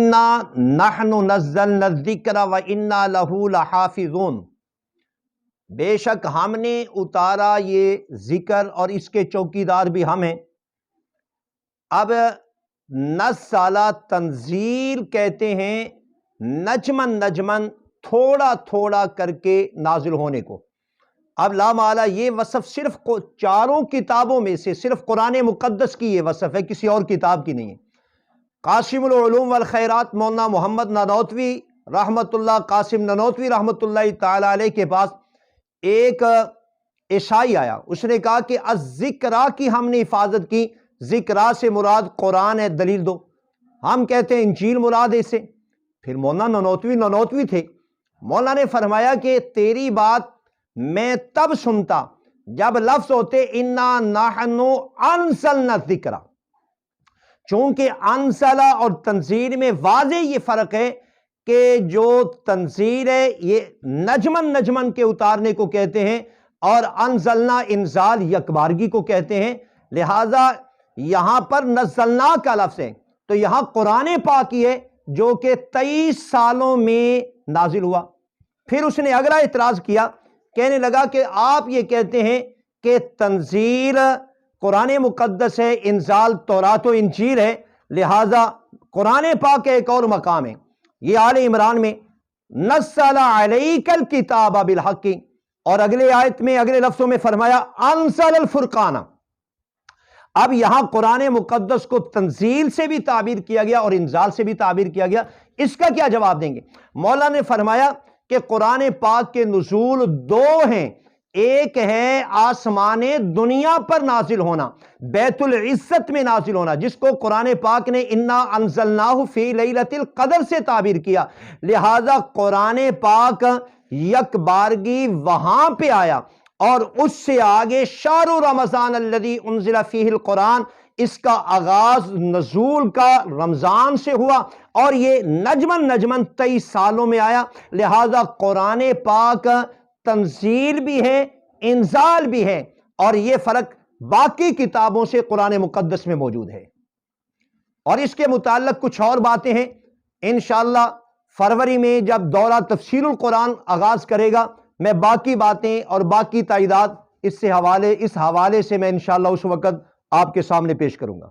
اِنَّا نَحْنُ نَزَّلْنَا الذِّكْرَ وَإِنَّا لَهُ لَحَافِظُونَ، بے شک ہم نے اتارا یہ ذکر اور اس کے چوکیدار بھی ہم ہیں۔ اب نزّل تنزیل کہتے ہیں نجمن نجمن، تھوڑا تھوڑا کر کے نازل ہونے کو۔ اب لا محالہ یہ وصف صرف چاروں کتابوں میں سے صرف قرآن مقدس کی یہ وصف ہے، کسی اور کتاب کی نہیں ہے۔ قاسم العلوم والخیرات مولانا محمد نانوتوی رحمۃ اللہ، قاسم نانوتوی رحمۃ اللہ تعالی علیہ کے پاس ایک عیسائی آیا، اس نے کہا کہ الذکرہ کی ہم نے حفاظت کی، ذکرہ سے مراد قرآن ہے، دلیل دو۔ ہم کہتے ہیں انجیل مراد ہے اس سے۔ پھر مولانا نانوتوی تھے، مولانا نے فرمایا کہ تیری بات میں تب سنتا جب لفظ ہوتے اِنَّا نَحْنُ أَنزَلْنَا الذِّكْرَ، چونکہ انزلہ اور تنزیل میں واضح یہ فرق ہے کہ جو تنزیل ہے یہ نجمن نجمن کے اتارنے کو کہتے ہیں، اور انزلنا انزال یکبارگی کو کہتے ہیں۔ لہٰذا یہاں پر نزلنا کا لفظ ہے تو یہاں قرآن پاک ہی ہے جو کہ 23 سالوں میں نازل ہوا۔ پھر اس نے اگلا اعتراض کیا، کہنے لگا کہ آپ یہ کہتے ہیں کہ تنزیل قرآن مقدس ہے، انزال تورات و انجیل ہے، لہٰذا قرآن پاک کا ایک اور مقام ہے، یہ آل عمران میں نزل علیک الکتاب بالحق، اور اگلے آیت میں اگلے لفظوں میں فرمایا انزل الفرقان۔ اب یہاں قرآن مقدس کو تنزیل سے بھی تعبیر کیا گیا اور انزال سے بھی تعبیر کیا گیا، اس کا کیا جواب دیں گے؟ مولانا نے فرمایا کہ قرآن پاک کے نزول دو ہیں، ایک ہے آسمان دنیا پر نازل ہونا، بیت العزت میں نازل ہونا، جس کو قرآن پاک نے انا انزلناہ فی لیلۃ القدر سے تعبیر کیا، لہذا قرآن پاک یک بارگی وہاں پہ آیا، اور اس سے آگے شہر رمضان الذی انزل فیہ القرآن، اس کا آغاز نزول کا رمضان سے ہوا، اور یہ نجمن نجمن 23 سالوں میں آیا، لہذا قرآن پاک تنزیل بھی ہے، انزال بھی ہے، اور یہ فرق باقی کتابوں سے قرآن مقدس میں موجود ہے۔ اور اس کے متعلق کچھ اور باتیں ہیں، انشاءاللہ فروری میں جب دورہ تفسیر القرآن آغاز کرے گا، میں باقی باتیں اور باقی تائیدات اس حوالے سے میں انشاءاللہ اس وقت آپ کے سامنے پیش کروں گا۔